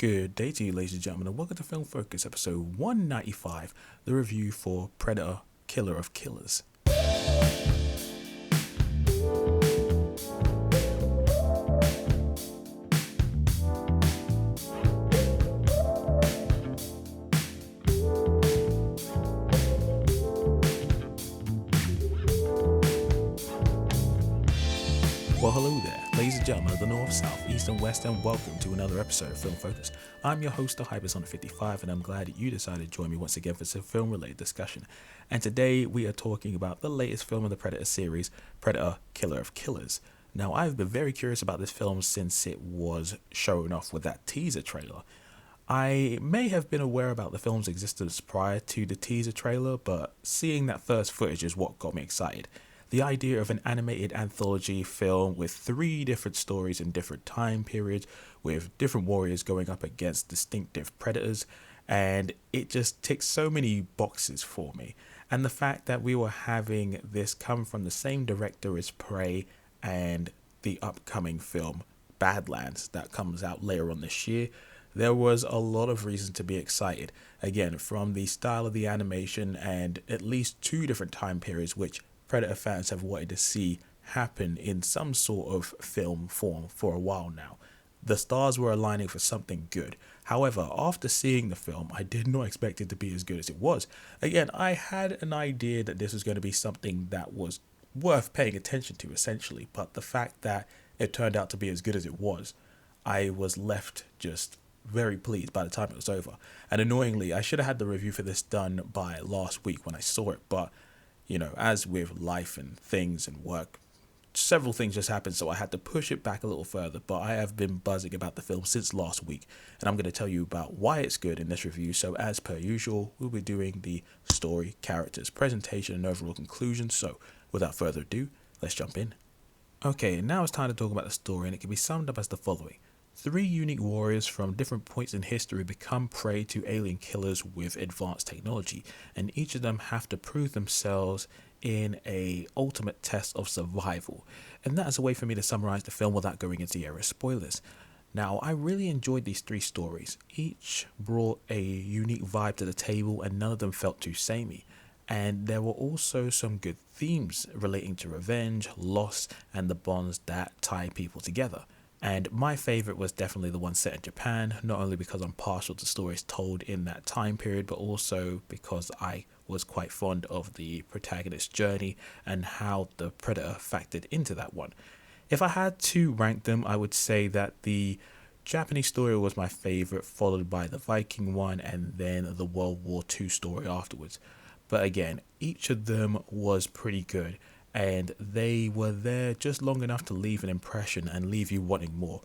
Good day to you, ladies and gentlemen, and welcome to Film Focus, episode 195, the review for Predator, Killer of Killers. Well, hello there, ladies and gentlemen of the North, South, East and West, and welcome to another episode of Film Focus. I'm your host, the Hyperson55, and I'm glad that you decided to join me once again for some film-related discussion. And today we are talking about the latest film in the Predator series, Predator, Killer of Killers. Now, I've been very curious about this film since it was shown off with that teaser trailer. I may have been aware about the film's existence prior to the teaser trailer, but seeing that first footage is what got me excited. The idea of an animated anthology film with 3 different stories in different time periods, with different warriors going up against distinctive predators, and it just ticks so many boxes for me. And the fact that we were having this come from the same director as Prey and the upcoming film Badlands that comes out later on this year, there was a lot of reason to be excited. Again, from the style of the animation and at least 2 different time periods which Predator fans have wanted to see happen in some sort of film form for a while now. The stars were aligning for something good. However, after seeing the film, I did not expect it to be as good as it was. Again, I had an idea that this was going to be something that was worth paying attention to, essentially, but the fact that it turned out to be as good as it was, I was left just very pleased by the time it was over. And annoyingly, I should have had the review for this done by last week when I saw it, but you know, as with life and things and work, several things just happened, so I had to push it back a little further. But I have been buzzing about the film since last week, and I'm going to tell you about why it's good in this review. So as per usual, we'll be doing the story, characters, presentation, and overall conclusion. So without further ado, let's jump in. Okay, now it's time to talk about the story, and it can be summed up as the following. 3 unique warriors from different points in history become prey to alien killers with advanced technology, and each of them have to prove themselves in a ultimate test of survival. And that is a way for me to summarize the film without going into the area of spoilers. Now, I really enjoyed these 3 stories. Each brought a unique vibe to the table, and none of them felt too samey. And there were also some good themes relating to revenge, loss, and the bonds that tie people together. And my favourite was definitely the one set in Japan, not only because I'm partial to stories told in that time period, but also because I was quite fond of the protagonist's journey and how the Predator factored into that one. If I had to rank them, I would say that the Japanese story was my favourite, followed by the Viking one, and then the World War II story afterwards. But again, each of them was pretty good, and they were there just long enough to leave an impression and leave you wanting more.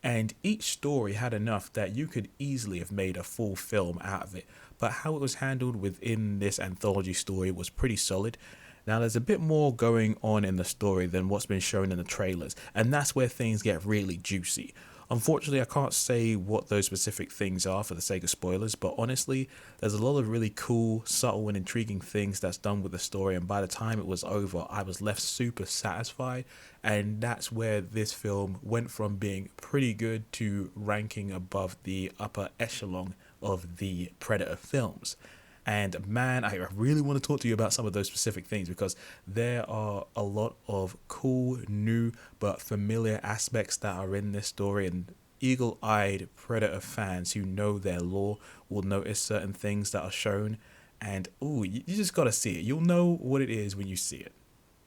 And each story had enough that you could easily have made a full film out of it, but how it was handled within this anthology story was pretty solid. Now, there's a bit more going on in the story than what's been shown in the trailers, and that's where things get really juicy. Unfortunately, I can't say what those specific things are for the sake of spoilers, but honestly, there's a lot of really cool, subtle and intriguing things that's done with the story, and by the time it was over, I was left super satisfied, and that's where this film went from being pretty good to ranking above the upper echelon of the Predator films. And man, I really want to talk to you about some of those specific things because there are a lot of cool, new, but familiar aspects that are in this story, and eagle-eyed Predator fans who know their lore will notice certain things that are shown, and you just gotta see it. You'll know what it is when you see it.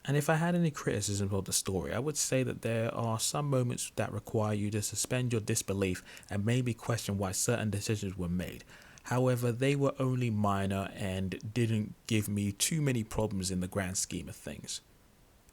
And if I had any criticism of the story, I would say that there are some moments that require you to suspend your disbelief and maybe question why certain decisions were made. However, they were only minor and didn't give me too many problems in the grand scheme of things.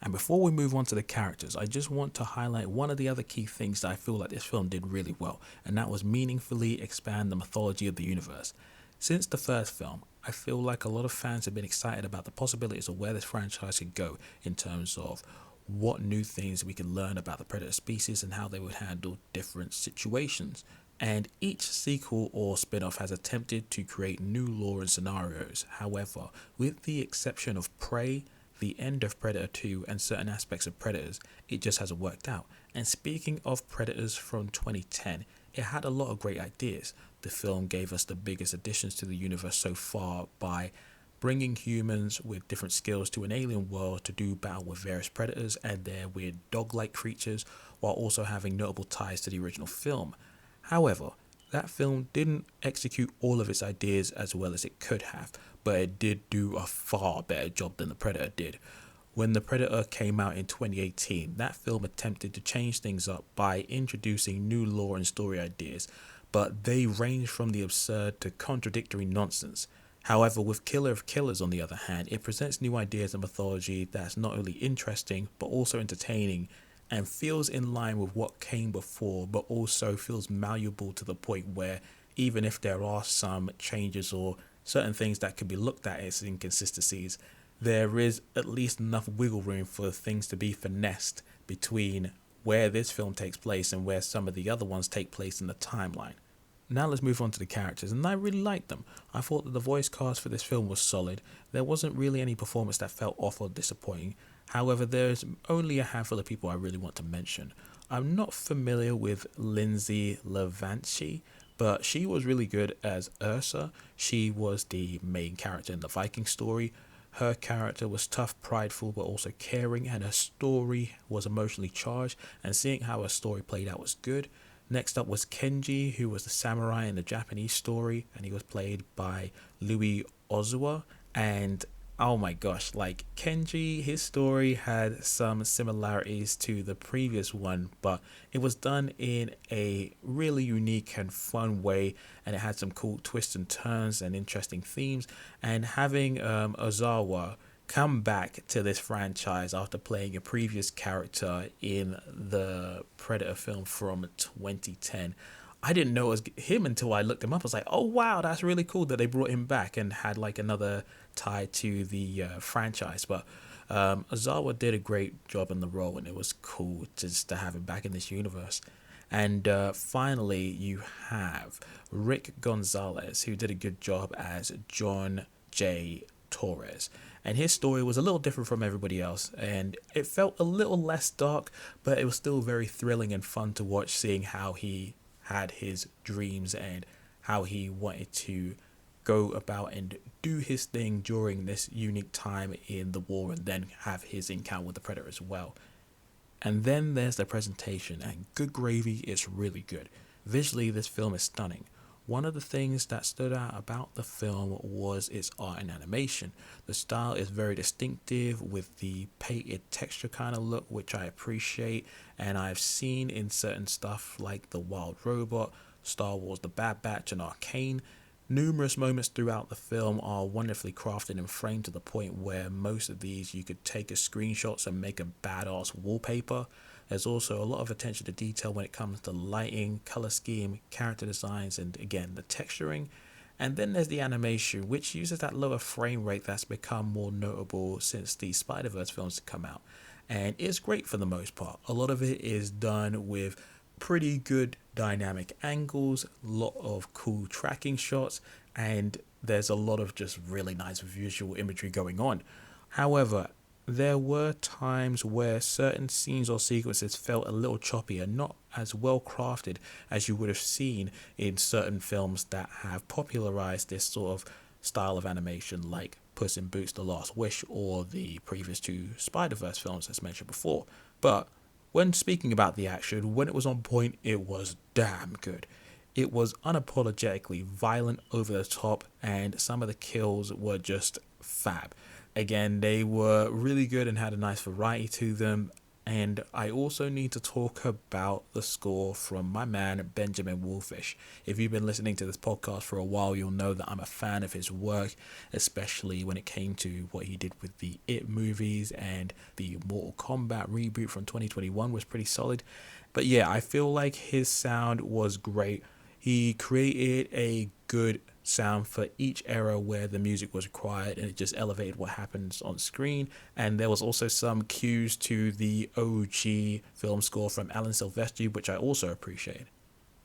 And before we move on to the characters, I just want to highlight one of the other key things that I feel like this film did really well, and that was meaningfully expand the mythology of the universe. Since the first film, I feel like a lot of fans have been excited about the possibilities of where this franchise could go in terms of what new things we could learn about the Predator species and how they would handle different situations. And each sequel or spin-off has attempted to create new lore and scenarios. However, with the exception of Prey, the end of Predator 2 and certain aspects of Predators, it just hasn't worked out. And speaking of Predators from 2010, it had a lot of great ideas. The film gave us the biggest additions to the universe so far by bringing humans with different skills to an alien world to do battle with various predators and their weird dog-like creatures, while also having notable ties to the original film. However, that film didn't execute all of its ideas as well as it could have, but it did do a far better job than The Predator did. When The Predator came out in 2018, that film attempted to change things up by introducing new lore and story ideas, but they range from the absurd to contradictory nonsense. However, with Killer of Killers, on the other hand, it presents new ideas and mythology that's not only interesting, but also entertaining, and feels in line with what came before, but also feels malleable to the point where even if there are some changes or certain things that could be looked at as inconsistencies, there is at least enough wiggle room for things to be finessed between where this film takes place and where some of the other ones take place in the timeline. Now let's move on to the characters, and I really liked them. I thought that the voice cast for this film was solid. There wasn't really any performance that felt off or disappointing. However, there's only a handful of people I really want to mention. I'm not familiar with Lindsay Levanchi, but she was really good as Ursa. She was the main character in the Viking story. Her character was tough, prideful, but also caring, and her story was emotionally charged, and seeing how her story played out was good. Next up was Kenji, who was the samurai in the Japanese story, and he was played by Louis Ozawa. And oh my gosh, like Kenji, his story had some similarities to the previous one, but it was done in a really unique and fun way, and it had some cool twists and turns and interesting themes. And having Ozawa come back to this franchise after playing a previous character in the Predator film from 2010. I didn't know it was him until I looked him up. I was like, oh wow, that's really cool that they brought him back and had like another tie to the franchise. But Ozawa did a great job in the role, and it was cool just to have him back in this universe. And finally, you have Rick Gonzalez, who did a good job as John J. Torres. And his story was a little different from everybody else, and it felt a little less dark, but it was still very thrilling and fun to watch, seeing how he had his dreams and how he wanted to go about and do his thing during this unique time in the war, and then have his encounter with the Predator as well. And then there's the presentation, and good gravy, it's really good. Visually, this film is stunning. One of the things that stood out about the film was its art and animation. The style is very distinctive with the painted texture kind of look, which I appreciate, and I've seen in certain stuff like The Wild Robot, Star Wars The Bad Batch, and Arcane. Numerous moments throughout the film are wonderfully crafted and framed to the point where most of these you could take as screenshots and make a badass wallpaper. There's also a lot of attention to detail when it comes to lighting, color scheme, character designs, and again, the texturing. And then there's the animation, which uses that lower frame rate that's become more notable since the Spider-Verse films have come out. And it's great for the most part. A lot of it is done with pretty good dynamic angles, a lot of cool tracking shots, and there's a lot of just really nice visual imagery going on. However, there were times where certain scenes or sequences felt a little choppy and not as well crafted as you would have seen in certain films that have popularized this sort of style of animation, like Puss in Boots: The Last Wish or the previous two Spider-Verse films as mentioned before. But when speaking about the action, when it was on point, it was damn good. It was unapologetically violent, over the top, and some of the kills were just fab. Again, they were really good and had a nice variety to them. And I also need to talk about the score from my man, Benjamin Wolfish. If you've been listening to this podcast for a while, you'll know that I'm a fan of his work, especially when it came to what he did with the It movies, and the Mortal Kombat reboot from 2021 was pretty solid. But yeah, I feel like his sound was great. He created a good sound for each era where the music was required, and it just elevated what happens on screen. And there was also some cues to the OG film score from Alan Silvestri, which I also appreciated.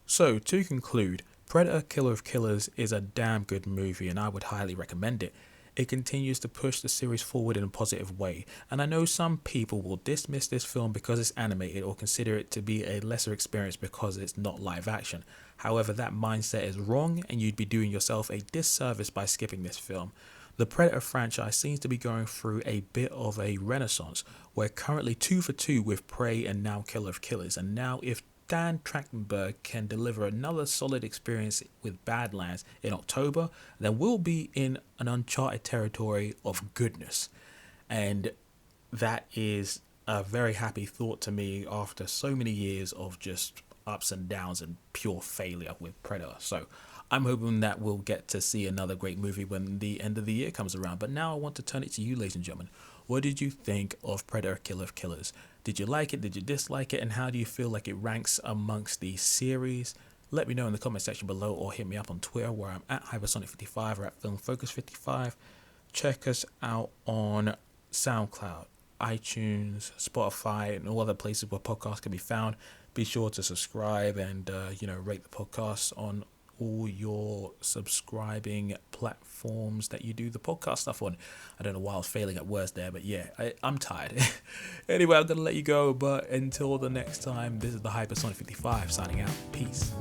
So to conclude, Predator Killer of Killers is a damn good movie, and I would highly recommend it. it continues to push the series forward in a positive way. And I know some people will dismiss this film because it's animated or consider it to be a lesser experience because it's not live action. However, that mindset is wrong, and you'd be doing yourself a disservice by skipping this film. The Predator franchise seems to be going through a bit of a renaissance. We're currently 2 for 2 with Prey and now Killer of Killers, and now if Dan Trachtenberg can deliver another solid experience with Badlands in October, then we'll be in an uncharted territory of goodness. And that is a very happy thought to me after so many years of just ups and downs and pure failure with Predator. So I'm hoping that we'll get to see another great movie when the end of the year comes around. But now I want to turn it to you, ladies and gentlemen. What did you think of Predator Killer of Killers? Did you like it? Did you dislike it? And how do you feel like it ranks amongst the series? Let me know in the comment section below, or hit me up on Twitter where I'm at Hypersonic55 or at FilmFocus55. Check us out on SoundCloud, iTunes, Spotify, and all other places where podcasts can be found. Be sure to subscribe and rate the podcast on all your subscribing platforms that you do the podcast stuff on. I don't know why I was failing at words there, but yeah, I'm tired. Anyway, I'm going to let you go, but until the next time, this is the Hypersonic 55 signing out. Peace.